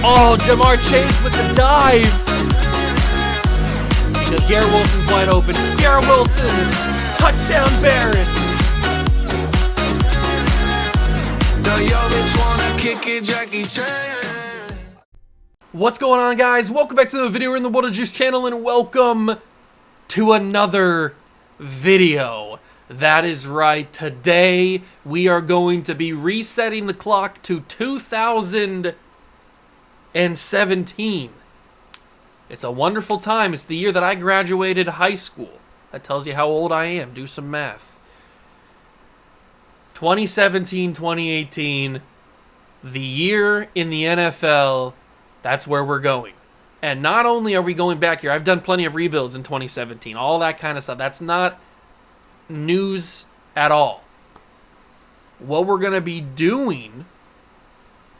Oh, Jamar Chase with the dive. Because Garrett Wilson's wide open. Garrett Wilson, touchdown Barrett. What's going on, guys? Welcome back to the video in the What a Juice channel, and welcome to another video. That is right. Today we are going to be resetting the clock to 2017. It's a wonderful time. It's the year that I graduated high school. That tells you how old I am. Do some math. 2017, 2018, the year in the NFL, that's where we're going. And not only are we going back here, I've done plenty of rebuilds in 2017, all that kind of stuff. That's not news at all. What we're going to be doing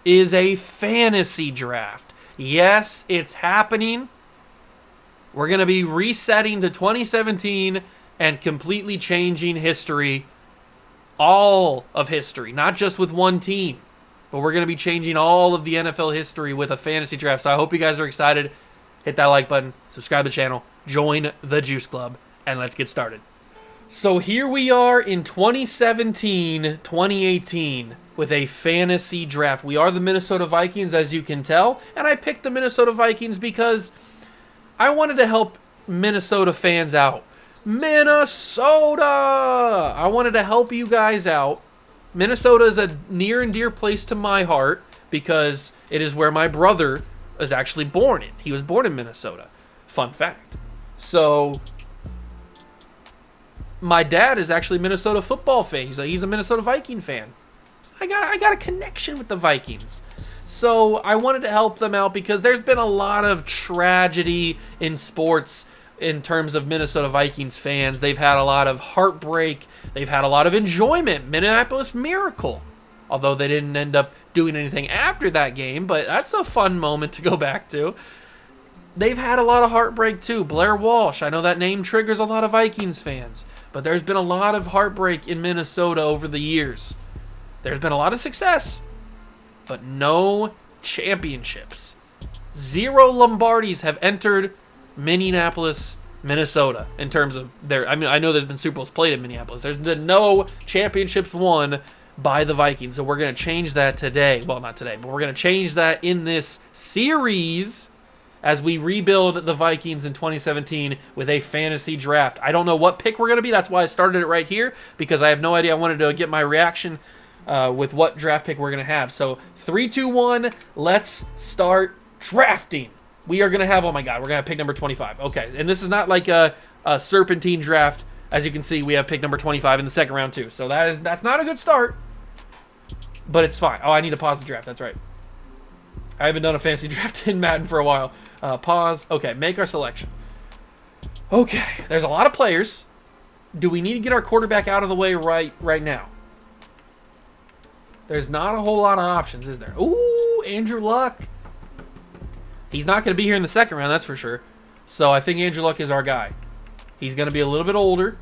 is a fantasy draft. Yes, it's happening. We're going to be resetting to 2017 and completely changing history. All of history, not just with one team, but we're going to be changing all of the NFL history with a fantasy draft. So I hope you guys are excited. Hit that like button, subscribe to the channel, join the Juice Club, and let's get started. So here we are in 2017, 2018 with a fantasy draft. We are the Minnesota Vikings, as you can tell, and I picked the Minnesota Vikings because I wanted to help Minnesota fans out. Minnesota! I wanted to help you guys out. Minnesota is a near and dear place to my heart because it is where my brother is actually born in. He was born in Minnesota. Fun fact. So, my dad is actually a Minnesota football fan. He's a Minnesota Viking fan. I got a connection with the Vikings. So, I wanted to help them out because there's been a lot of tragedy in sports in terms of Minnesota Vikings fans. They've had a lot of heartbreak. They've had a lot of enjoyment. Minneapolis Miracle. Although they didn't end up doing anything after that game, but that's a fun moment to go back to. They've had a lot of heartbreak too. Blair Walsh, I know that name triggers a lot of Vikings fans, but there's been a lot of heartbreak in Minnesota over the years. There's been a lot of success, but no championships. 0 Lombardis have entered Minneapolis, Minnesota, in terms of their, I know there's been Super Bowls played in Minneapolis. There's been no championships won by the Vikings, so we're going to change that today. Well, not today, but we're going to change that in this series as we rebuild the Vikings in 2017 with a fantasy draft. I don't know what pick we're going to be. That's why I started it right here, because I have no idea. I wanted to get my reaction with what draft pick we're going to have. So 3, 2, 1, let's start drafting. We are going to have, oh my God, we're going to have pick number 25. Okay, and this is not like a serpentine draft. As you can see, we have pick number 25 in the second round too. So that's not a good start, but it's fine. Oh, I need to pause the draft. That's right. I haven't done a fantasy draft in Madden for a while. Pause. Okay, make our selection. Okay, there's a lot of players. Do we need to get our quarterback out of the way right now? There's not a whole lot of options, is there? Ooh, Andrew Luck. He's not going to be here in the second round, that's for sure. So I think Andrew Luck is our guy. He's going to be a little bit older.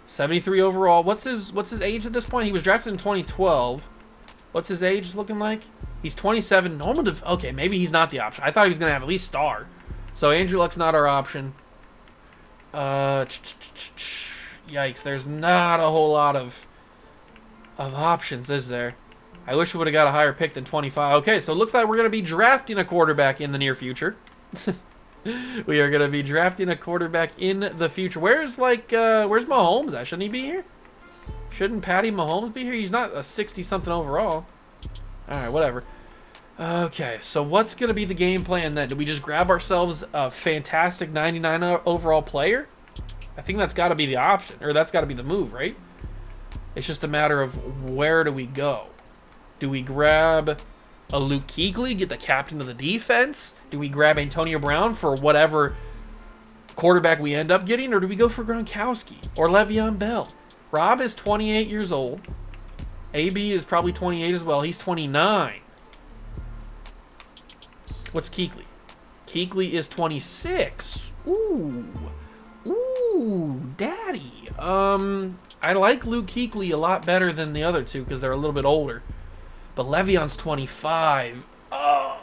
73 overall. What's his age at this point? He was drafted in 2012. What's his age looking like? He's 27. Okay, maybe he's not the option. I thought he was going to have at least star. So Andrew Luck's not our option. Yikes, there's not a whole lot of options, is there? I wish we would have got a higher pick than 25. Okay, so it looks like we're going to be drafting a quarterback in the near future. We are going to be drafting a quarterback in the future. Where's Mahomes at? Shouldn't he be here? Shouldn't Patty Mahomes be here? He's not a 60-something overall. All right, whatever. Okay, so what's going to be the game plan then? Do we just grab ourselves a fantastic 99 overall player? I think that's got to be the option, or that's got to be the move, right? It's just a matter of where do we go? Do we grab a Luke Kuechly, get the captain of the defense? Do we grab Antonio Brown for whatever quarterback we end up getting? Or do we go for Gronkowski or Le'Veon Bell? Rob is 28 years old. AB is probably 28 as well. He's 29. What's Kuechly? Kuechly is 26. Ooh. Ooh, daddy. I like Luke Kuechly a lot better than the other two because they're a little bit older. But Le'Veon's 25. Oh.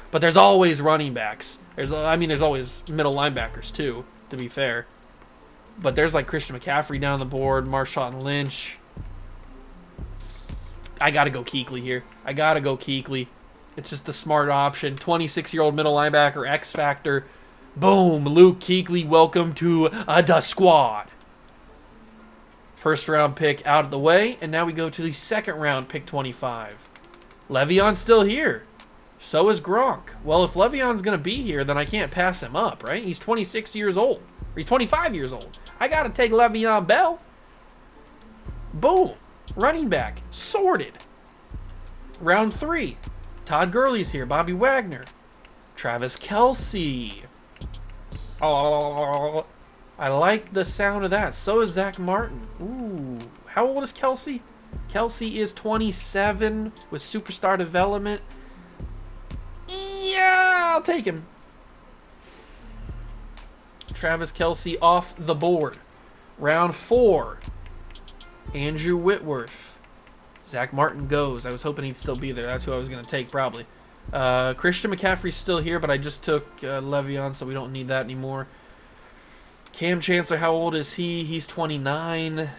But there's always running backs. There's always middle linebackers too, to be fair. But there's like Christian McCaffrey down the board, Marshawn Lynch. I got to go Kuechly here. I got to go Kuechly. It's just the smart option. 26-year-old middle linebacker, X Factor. Boom, Luke Kuechly, welcome to the squad. First round pick out of the way, and now we go to the second round, pick 25. Le'Veon's still here. So is Gronk. Well, if Le'Veon's going to be here, then I can't pass him up, right? He's 26 years old. Or he's 25 years old. I got to take Le'Veon Bell. Boom. Running back. Sorted. Round 3. Todd Gurley's here. Bobby Wagner. Travis Kelce. Oh, I like the sound of that. So is Zach Martin. Ooh. How old is Kelce? Kelce is 27 with superstar development. Yeah, I'll take him. Travis Kelce off the board. Round 4. Andrew Whitworth. Zach Martin goes. I was hoping he'd still be there. That's who I was going to take probably. Christian McCaffrey's still here, but I just took Le'Veon, so we don't need that anymore. Cam Chancellor, how old is he? He's 29.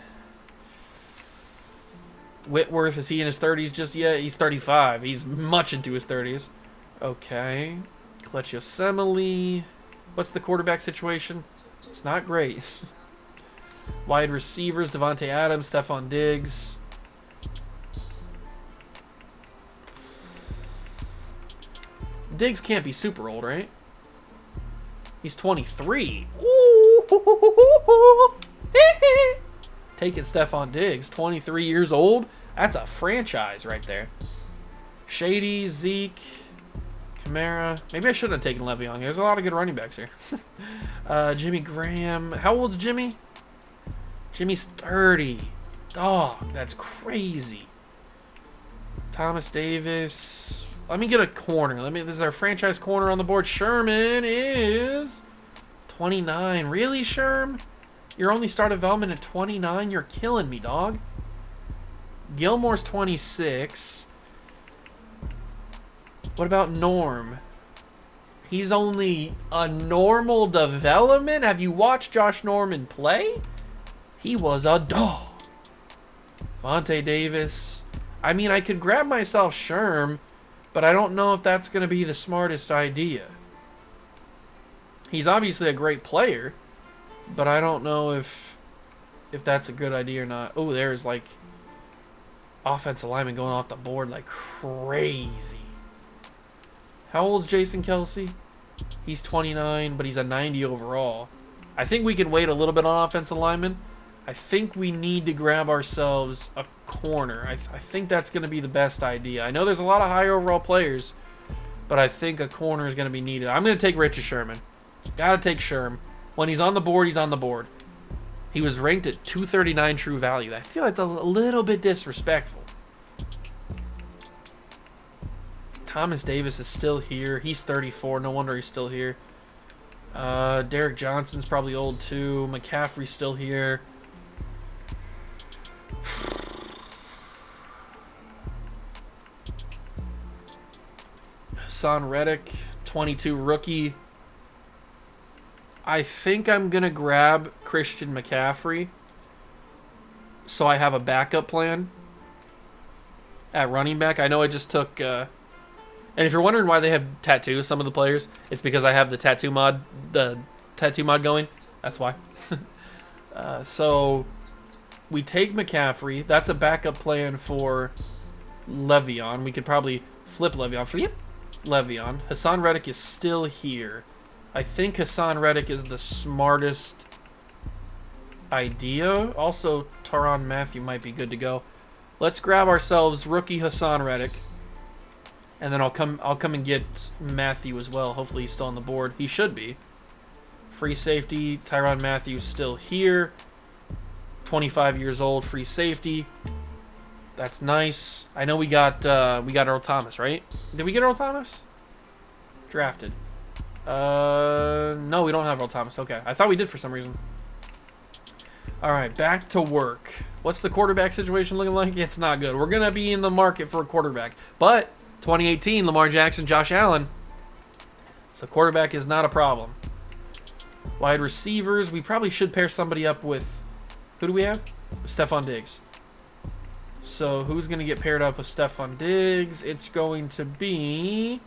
Whitworth, is he in his 30s just yet? He's 35. He's much into his 30s. Okay. Clutch Yosemite. What's the quarterback situation? It's not great. Wide receivers, Devontae Adams, Stephon Diggs. Diggs can't be super old, right? He's 23. Ooh. Taking Stephon Diggs, 23 years old. That's a franchise right there. Shady, Zeke, Kamara. Maybe I shouldn't have taken Le'Veon. There's a lot of good running backs here. Jimmy Graham. How old's Jimmy? Jimmy's 30. Dog, that's crazy. Thomas Davis. Let me get a corner. This is our franchise corner on the board. Sherman is 29. Really, Sherm? Your only start development at 29? You're killing me, dog. Gilmore's 26. What about Norm? He's only a normal development? Have you watched Josh Norman play? He was a dog. Vontae Davis. I mean, I could grab myself Sherm, but I don't know if that's going to be the smartest idea. He's obviously a great player, but I don't know if that's a good idea or not. Oh, there's like offensive lineman going off the board like crazy. How old's Jason Kelce? He's 29, but he's a 90 overall. I think we can wait a little bit on offensive lineman. I think we need to grab ourselves a corner. I think that's going to be the best idea. I know there's a lot of high overall players, but I think a corner is going to be needed. I'm going to take Richard Sherman. Got to take Sherm. When he's on the board, he's on the board. He was ranked at 239 true value. I feel like that's a little bit disrespectful. Thomas Davis is still here. He's 34. No wonder he's still here. Derek Johnson's probably old too. McCaffrey's still here. Hassan Reddick, 22 rookie. I think I'm going to grab Christian McCaffrey so I have a backup plan at running back. I know I just took... and if you're wondering why they have tattoos, some of the players, it's because I have the tattoo mod going. That's why. So we take McCaffrey. That's a backup plan for Le'Veon. We could probably flip Le'Veon. Flip Le'Veon. Hassan Reddick is still here. I think Hassan Reddick is the smartest idea. Also, Tyrann Mathieu might be good to go. Let's grab ourselves rookie Hassan Reddick. And then I'll come and get Matthew as well. Hopefully he's still on the board. He should be. Free safety. Tyrann Mathieu still here. 25 years old. Free safety. That's nice. I know we got Earl Thomas, right? Did we get Earl Thomas? Drafted. No, we don't have Earl Thomas. Okay. I thought we did for some reason. All right, back to work. What's the quarterback situation looking like? It's not good. We're going to be in the market for a quarterback. But 2018, Lamar Jackson, Josh Allen. So quarterback is not a problem. Wide receivers, we probably should pair somebody up with, who do we have? Stephon Diggs. So who's going to get paired up with Stephon Diggs? It's going to be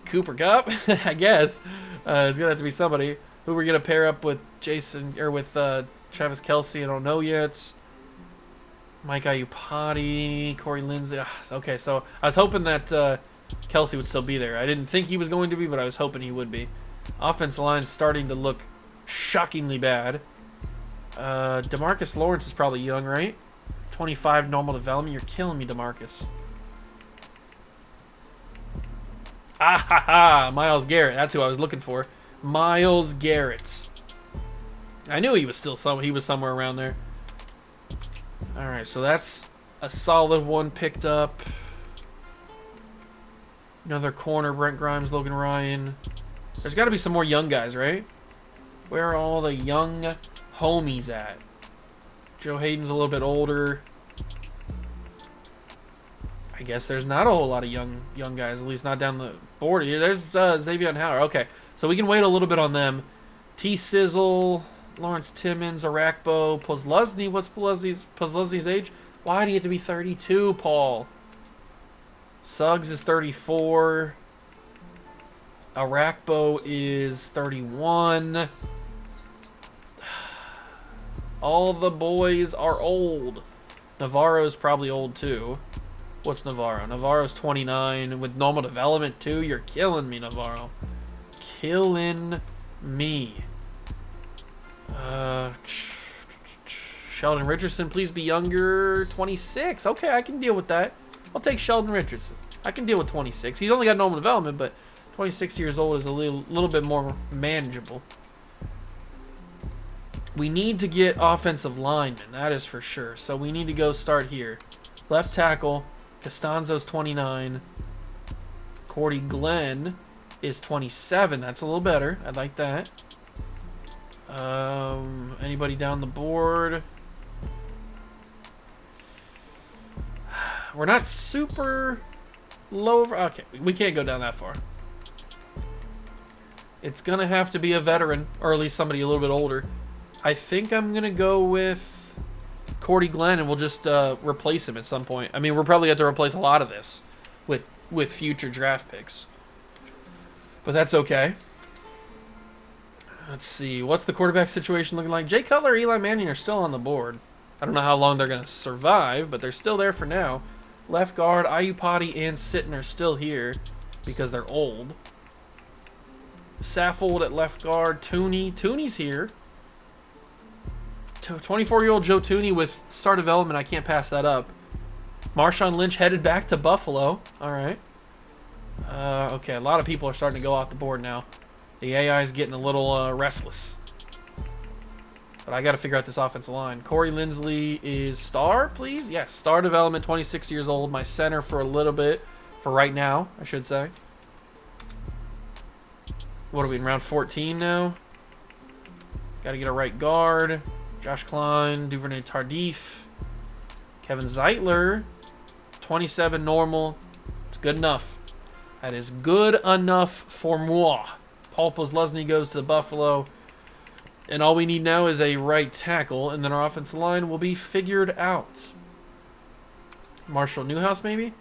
Cooper Kupp, I guess. It's going to have to be somebody. Who we're going to pair up with Jason, or with Travis Kelce, I don't know yet. Mike Iupati, Corey Lindsey. Okay, so I was hoping that Kelce would still be there. I didn't think he was going to be, but I was hoping he would be. Offensive line's starting to look shockingly bad. DeMarcus Lawrence is probably young, right? 25 normal development. You're killing me, DeMarcus. Ah ha ha! Myles Garrett. That's who I was looking for. Myles Garrett. I knew he was still somewhere around there. All right, so that's a solid one picked up. Another corner, Brent Grimes, Logan Ryan. There's got to be some more young guys, right? Where are all the young homies at? Joe Hayden's a little bit older. I guess there's not a whole lot of young guys, at least not down the board here. There's Xavier and Howard. Okay, so we can wait a little bit on them. T-Sizzle, Lawrence Timmons, Arakpo, Pozluzny. What's Pozluzny's age? Why do you have to be 32, Paul? Suggs is 34. Arakpo is 31. All the boys are old. Navarro's probably old too. What's Navarro? Navarro's 29 with normal development too. You're killing me, Navarro. Killing me. Sheldon Richardson, please be younger. 26. Okay, I can deal with that. I'll take Sheldon Richardson. I can deal with 26. He's only got normal development, but 26 years old is a little bit more manageable. We need to get offensive linemen, that is for sure. So we need to go start here. Left tackle, Costanzo's 29. Cordy Glenn is 27. That's a little better. I like that. Anybody down the board? We're not super low. Okay, we can't go down that far. It's going to have to be a veteran, or at least somebody a little bit older. I think I'm going to go with Cordy Glenn, and we'll just replace him at some point. I mean, we're probably going to have to replace a lot of this with future draft picks. But that's okay. Let's see. What's the quarterback situation looking like? Jay Cutler, Eli Manning are still on the board. I don't know how long they're going to survive, but they're still there for now. Left guard, Iupati and Sitton are still here because they're old. Saffold at left guard. Tooney's here. 24-year-old Joe Tooney with star development. I can't pass that up. Marshawn Lynch headed back to Buffalo. All right. Okay, a lot of people are starting to go off the board now. The AI is getting a little restless. But I got to figure out this offensive line. Corey Linsley is star, please? Yes, star development, 26 years old. My center for a little bit. For right now, I should say. What are we in round 14 now? Got to get a right guard. Josh Klein, Duvernay Tardif. Kevin Zeitler, 27 normal. It's good enough. That is good enough for moi. Paul Pozluzny goes to Buffalo. And all we need now is a right tackle, and then our offensive line will be figured out. Marshall Newhouse, maybe?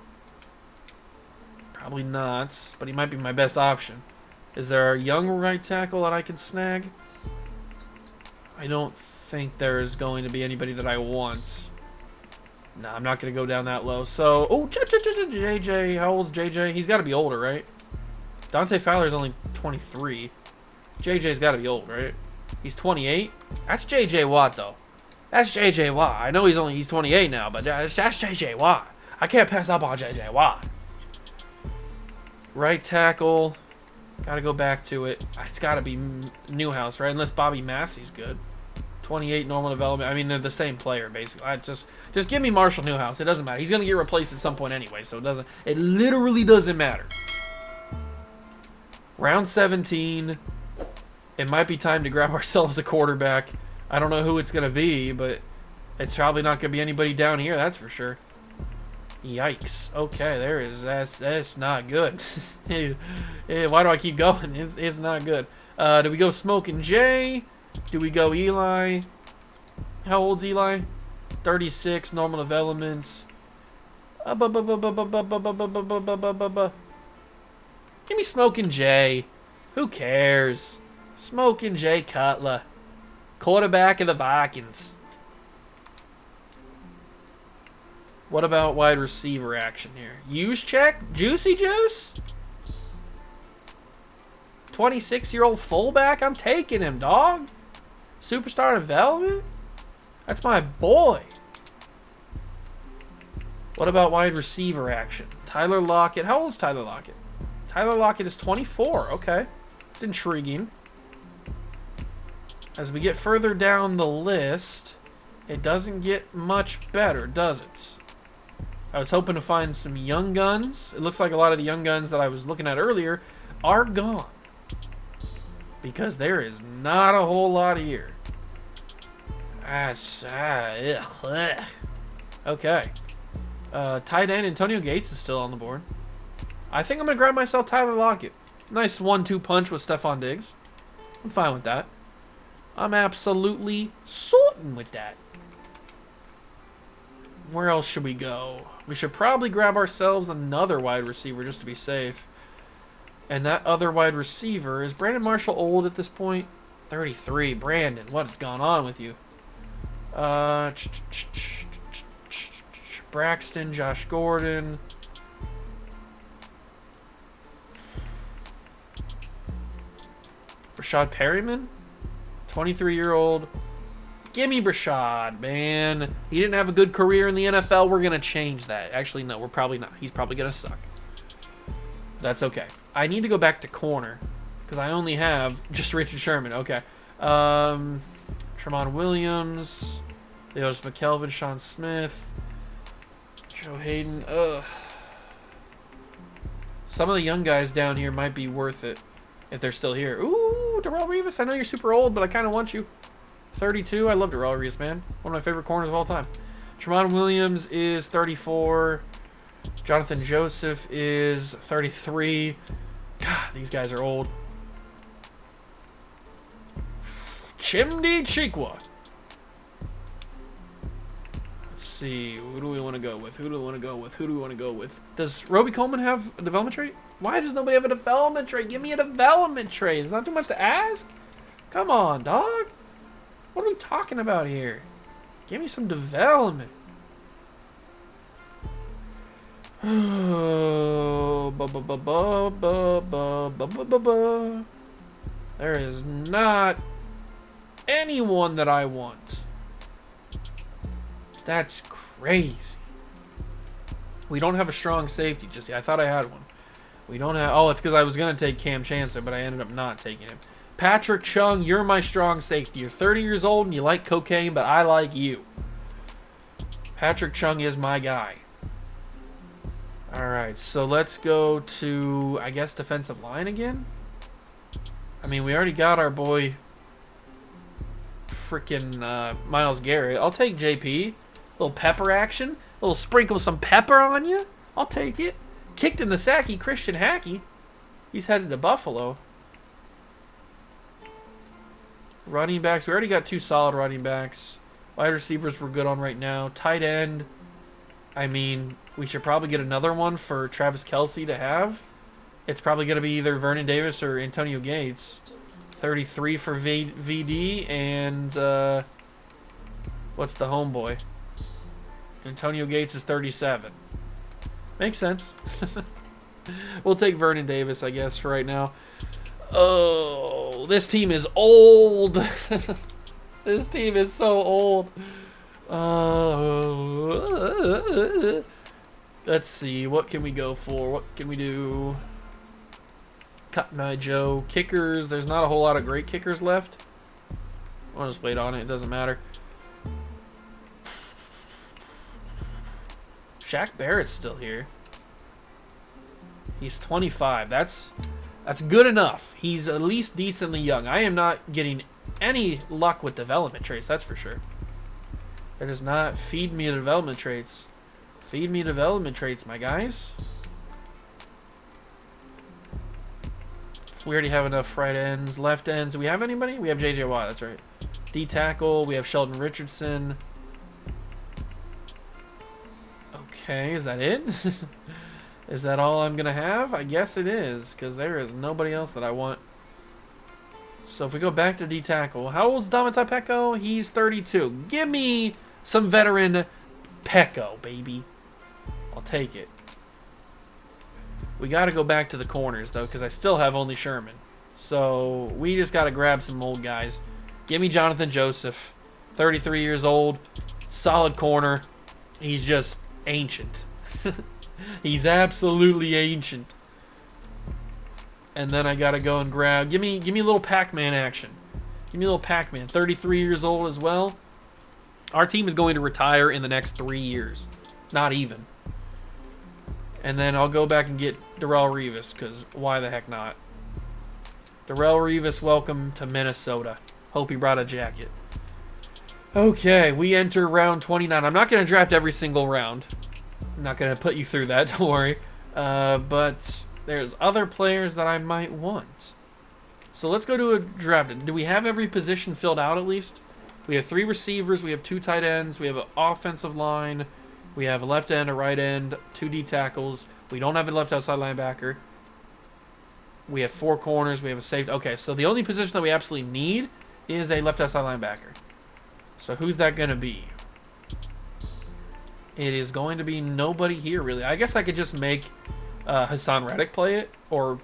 Probably not, but he might be my best option. Is there a young right tackle that I can snag? I don't think there is going to be anybody that I want. No, I'm not going to go down that low. So, oh, JJ. How old's JJ? He's got to be older, right? Dante Fowler's only 23. JJ's got to be old, right? He's 28. That's JJ Watt, though. That's JJ Watt. I know he's 28 now, but that's JJ Watt. I can't pass up on JJ Watt. Right tackle. Got to go back to it. It's got to be Newhouse, right? Unless Bobby Massey's good. 28 normal development. I mean, they're the same player, basically. Just give me Marshall Newhouse. It doesn't matter. He's going to get replaced at some point anyway, so it literally doesn't matter. Round 17. It might be time to grab ourselves a quarterback. I don't know who it's going to be, but it's probably not going to be anybody down here, that's for sure. Yikes. Okay, that's not good. Why do I keep going? It's not good. Do we go Smoking Jay? Do we go Eli? How old's Eli? 36, normal developments. Give me Smoking Jay. Who cares? Smoking Jay Cutler. Quarterback of the Vikings. What about wide receiver action here? Use check? Juicy Juice? 26-year-old fullback? I'm taking him, dog. Superstar development? That's my boy. What about wide receiver action? Tyler Lockett. How old is Tyler Lockett? Tyler Lockett is 24. Okay. It's intriguing. As we get further down the list, it doesn't get much better, does it? I was hoping to find some young guns. It looks like a lot of the young guns that I was looking at earlier are gone. Because there is not a whole lot here. Okay. Tight end Antonio Gates is still on the board. I think I'm going to grab myself Tyler Lockett. Nice 1-2 punch with Stephon Diggs. I'm fine with that. I'm absolutely certain with that. Where else should we go? We should probably grab ourselves another wide receiver just to be safe. And that other wide receiver, is Brandon Marshall old at this point? 33. Brandon, what's gone on with you? Braxton, Josh Gordon. Rashad Perryman? 23-year-old. Give me Brashad, man. He didn't have a good career in the NFL. We're going to change that. Actually, no, we're probably not. He's probably going to suck. That's okay. I need to go back to corner because I only have just Richard Sherman. Okay. Tremont Williams, Leotis McKelvin, Sean Smith, Joe Hayden. Ugh. Some of the young guys down here might be worth it if they're still here. Ooh, Darrelle Revis. I know you're super old, but I kind of want you. 32. I love Darrelle Revis, man. One of my favorite corners of all time. Tremont Williams is 34. Jonathan Joseph is 33. God, these guys are old. Chimdi Chikwa. Let's see. Who do we want to go with? Who do we want to go with? Who do we want to go with? Does Roby Coleman have a development trait? Why does nobody have a development trait? Give me a development trait. It's not too much to ask. Come on, dog. What are we talking about here? Give me some development. There is not anyone that I want. That's crazy. We don't have a strong safety just yet. I thought I had one. We don't have... Oh, it's because I was going to take Cam Chancellor, but I ended up not taking him. Patrick Chung, you're my strong safety. You're 30 years old and you like cocaine, but I like you. Patrick Chung is my guy. All right, so let's go to, I guess, defensive line again. I mean, we already got our boy freaking Myles Garrett. I'll take JP. Little pepper action. Little sprinkle some pepper on you. I'll take it. Kicked in the sacky, Christian Hackey. He's headed to Buffalo. Running backs. We already got 2 solid running backs. Wide receivers we're good on right now. Tight end. I mean, we should probably get another one for Travis Kelce to have. It's probably going to be either Vernon Davis or Antonio Gates. 33 for VD. And what's the homeboy? Antonio Gates is 37. Makes sense. We'll take Vernon Davis, I guess, for right now. Oh, this team is old. This team is so old. Let's see. What can we go for? What can we do? Cotton Eye Joe. Kickers. There's not a whole lot of great kickers left. I'll just wait on it. It doesn't matter. Shaq Barrett's still here. He's 25. That's That's good enough. He's at least decently young. I am not getting any luck with development traits, that's for sure. That does not feed me development traits. Feed me development traits, my guys. We already have enough right ends, left ends. Do we have anybody? We have J.J. Watt, that's right. D tackle, we have Sheldon Richardson. Okay, is that it? Is that all I'm going to have? I guess it is, because there is nobody else that I want. So if we go back to D tackle, how old's Dominic Pecco? He's 32. Give me some veteran Pecco, baby. I'll take it. We got to go back to the corners, though, because I still have only Sherman. So we just got to grab some old guys. Give me Jonathan Joseph, 33 years old, solid corner. He's just ancient. He's absolutely ancient. And then I got to go and grab... Give me a little Pac-Man action. Give me a little Pac-Man. 33 years old as well. Our team is going to retire in the next 3 years. Not even. And then I'll go back and get Darrelle Revis, because why the heck not? Darrelle Revis, welcome to Minnesota. Hope he brought a jacket. Okay, we enter round 29. I'm not going to draft every single round. I'm not going to put you through that, don't worry. But there's other players that I might want. So let's go to a draft. Do we have every position filled out at least? We have 3 receivers. We have 2 tight ends. We have an offensive line. We have a left end, a right end, 2 D tackles. We don't have a left outside linebacker. We have 4 corners. We have a safety. Okay, so the only position that we absolutely need is a left outside linebacker. So who's that going to be? It is going to be nobody here, really. I guess I could just make Hassan Reddick play it, or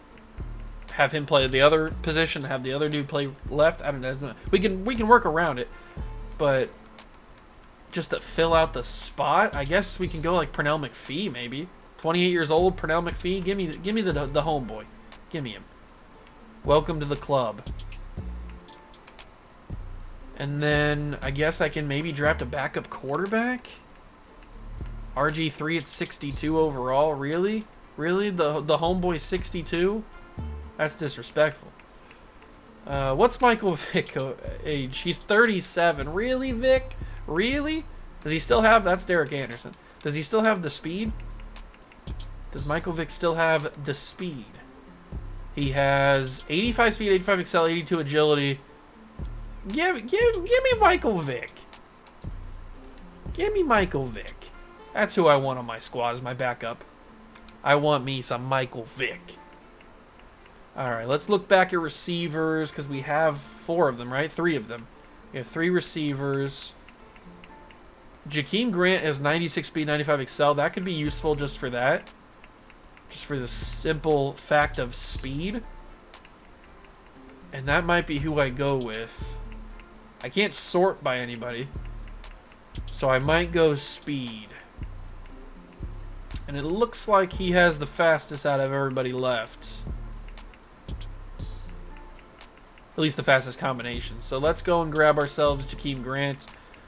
have him play the other position, have the other dude play left. I don't know. We can work around it, but just to fill out the spot, I guess we can go like Pernell McPhee, maybe. 28 years old, Pernell McPhee. Give me the homeboy. Give me him. Welcome to the club. And then I guess I can maybe draft a backup quarterback. RG3 at 62 overall. Really? Really? The homeboy 62? That's disrespectful. What's Michael Vick age? He's 37. Really, Vic? Really? Does he still have... That's Derek Anderson. Does he still have the speed? Does Michael Vick still have the speed? He has 85 speed, 85 excel, 82 agility. Give me Michael Vick. Give me Michael Vick. That's who I want on my squad as my backup. I want me some Michael Vick. All right, let's look back at receivers because we have 4 of them, right? 3 of them. We have 3 receivers. Jakeem Grant has 96 speed, 95 excel. That could be useful just for that. Just for the simple fact of speed. And that might be who I go with. I can't sort by anybody. So I might go speed. And it looks like he has the fastest out of everybody left. At least the fastest combination. So let's go and grab ourselves Jakeem Grant.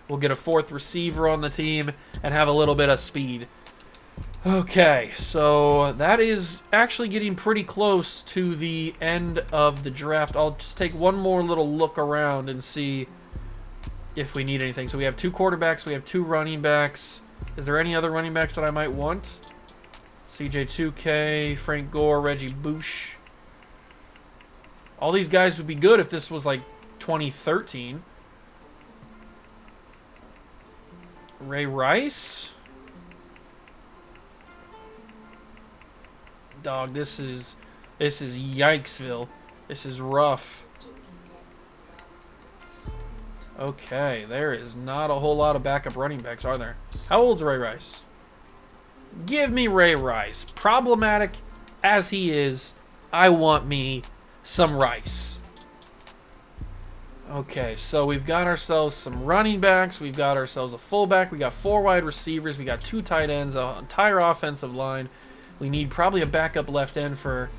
We'll get a 4th receiver on the team and have a little bit of speed. Okay, so that is actually getting pretty close to the end of the draft. I'll just take one more little look around and see if we need anything. So we have 2 quarterbacks. We have 2 running backs. Is there any other running backs that I might want? CJ2K, Frank Gore, Reggie Bush. All these guys would be good if this was like 2013. Ray Rice? Dog, this is Yikesville. This is rough. Okay, there is not a whole lot of backup running backs, are there? How old's Ray Rice? Give me Ray Rice. Problematic as he is, I want me some Rice. Okay, so we've got ourselves some running backs. We've got ourselves a fullback. We got 4 wide receivers. We got 2 tight ends, an entire offensive line. We need probably a backup left end for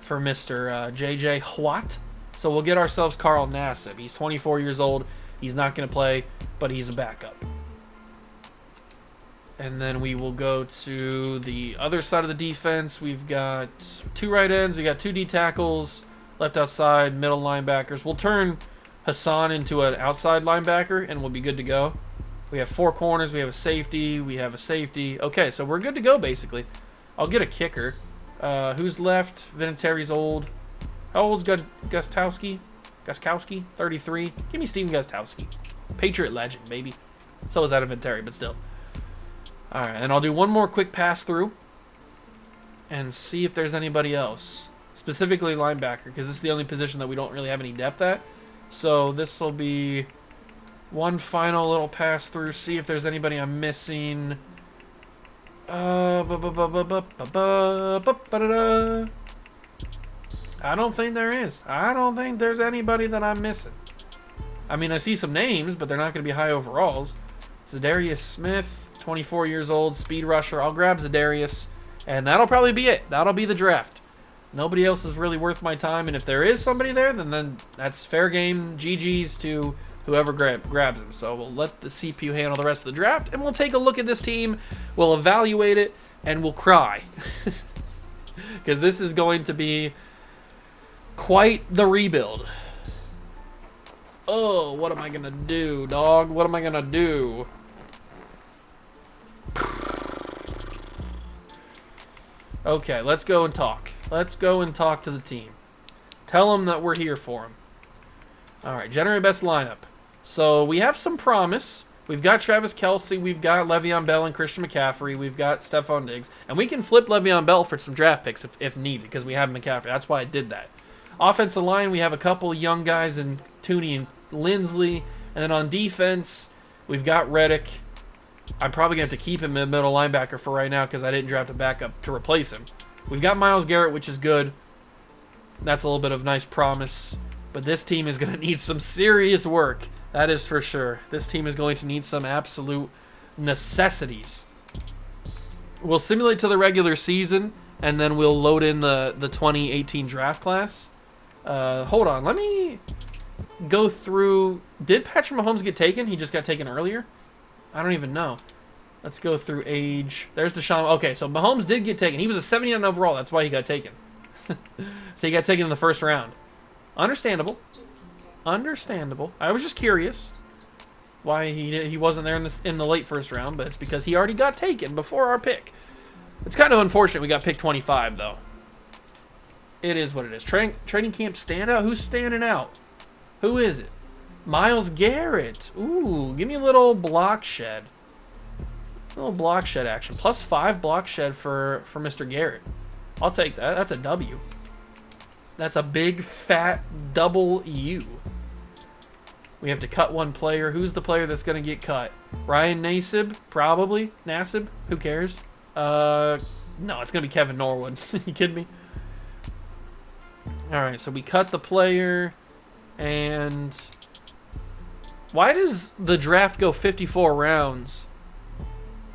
Mr. J.J. Watt. So we'll get ourselves Carl Nassib. He's 24 years old. He's not going to play, but he's a backup. And then we will go to the other side of the defense. We've got 2 right ends. We got 2 D tackles, left outside, middle linebackers. We'll turn Hassan into an outside linebacker, and we'll be good to go. We have 4 corners. We have a safety. We have a safety. Okay, so we're good to go, basically. I'll get a kicker. Who's left? Vinatieri's old. How old's Gostowski? 33. Give me Steven Gostowski. Patriot legend, baby. So is that Vinatieri, but still. All right, and I'll do one more quick pass through and see if there's anybody else, specifically linebacker, because this is the only position that we don't really have any depth at. So this will be one final little pass through, see if there's anybody I'm missing. I don't think there is. I don't think there's anybody that I'm missing. I mean, I see some names, but they're not going to be high overalls. Zadarius Smith. 24 years old, speed rusher. I'll grab Zadarius, and that'll probably be it. That'll be the draft. Nobody else is really worth my time, and if there is somebody there, then that's fair game. GG's to whoever grabs him. So we'll let the CPU handle the rest of the draft, and we'll take a look at this team. We'll evaluate it, and we'll cry. Because this is going to be quite the rebuild. Oh, what am I going to do, dog? What am I going to do? Okay, let's go and talk. Let's go and talk to the team. Tell them that we're here for them. All right, generate best lineup. So we have some promise. We've got Travis Kelce. We've got Le'Veon Bell and Christian McCaffrey. We've got Stephon Diggs. And we can flip Le'Veon Bell for some draft picks if needed because we have McCaffrey. That's why I did that. Offensive line, we have a couple young guys in Tooney and Lindsley. And then on defense, we've got Reddick. I'm probably going to have to keep him in middle linebacker for right now because I didn't draft a backup to replace him. We've got Myles Garrett, which is good. That's a little bit of nice promise. But this team is going to need some serious work. That is for sure. This team is going to need some absolute necessities. We'll simulate to the regular season, and then we'll load in the 2018 draft class. Hold on. Let me go through. Did Patrick Mahomes get taken? He just got taken earlier? I don't even know. Let's go through age. There's Deshaun. Okay, so Mahomes did get taken. He was a 79 overall. That's why he got taken. So he got taken in the first round. Understandable. Understandable. I was just curious why he wasn't there in the late first round, but it's because he already got taken before our pick. It's kind of unfortunate we got picked 25, though. It is what it is. Training camp standout? Who's standing out? Who is it? Myles Garrett. Ooh, give me a little block shed. A little block shed action. +5 block shed for Mr. Garrett. I'll take that. That's a W. That's a big, fat W. We have to cut one player. Who's the player that's going to get cut? Ryan Nassib? Probably. Nassib? Who cares? No, it's going to be Kevin Norwood. You kidding me? All right, so we cut the player. And why does the draft go 54 rounds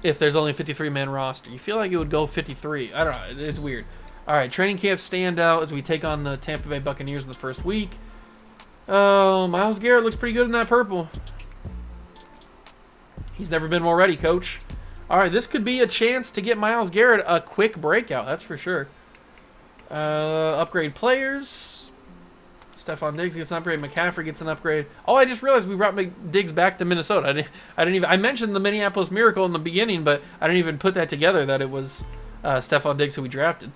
if there's only a 53-man roster? You feel like it would go 53. I don't know. It's weird. All right, training camp standout as we take on the Tampa Bay Buccaneers in the first week. Oh, Myles Garrett looks pretty good in that purple. He's never been more ready, coach. All right, this could be a chance to get Myles Garrett a quick breakout. That's for sure. Upgrade players. Stephon Diggs gets an upgrade. McCaffrey gets an upgrade. Oh, I just realized we brought Diggs back to Minnesota. I mentioned the Minneapolis Miracle in the beginning, but I didn't even put that together that it was Stephon Diggs who we drafted.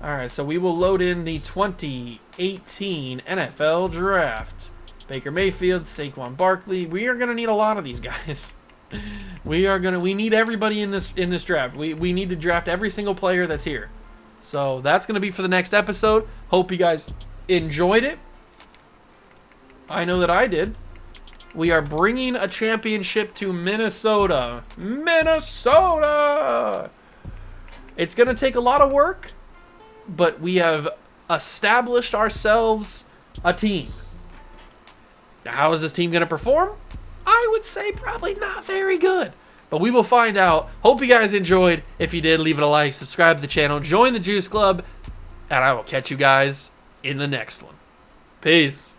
All right, so we will load in the 2018 NFL Draft. Baker Mayfield, Saquon Barkley. We are going to need a lot of these guys. We need everybody in this draft. We need to draft every single player that's here. So that's going to be for the next episode. Hope you guys enjoyed it. I know that I did. We are bringing a championship to Minnesota. Minnesota! It's going to take a lot of work, but we have established ourselves a team. Now, how is this team going to perform? I would say probably not very good, but we will find out. Hope you guys enjoyed. If you did, leave it a like, subscribe to the channel, join the Juice Club, and I will catch you guys in the next one. Peace.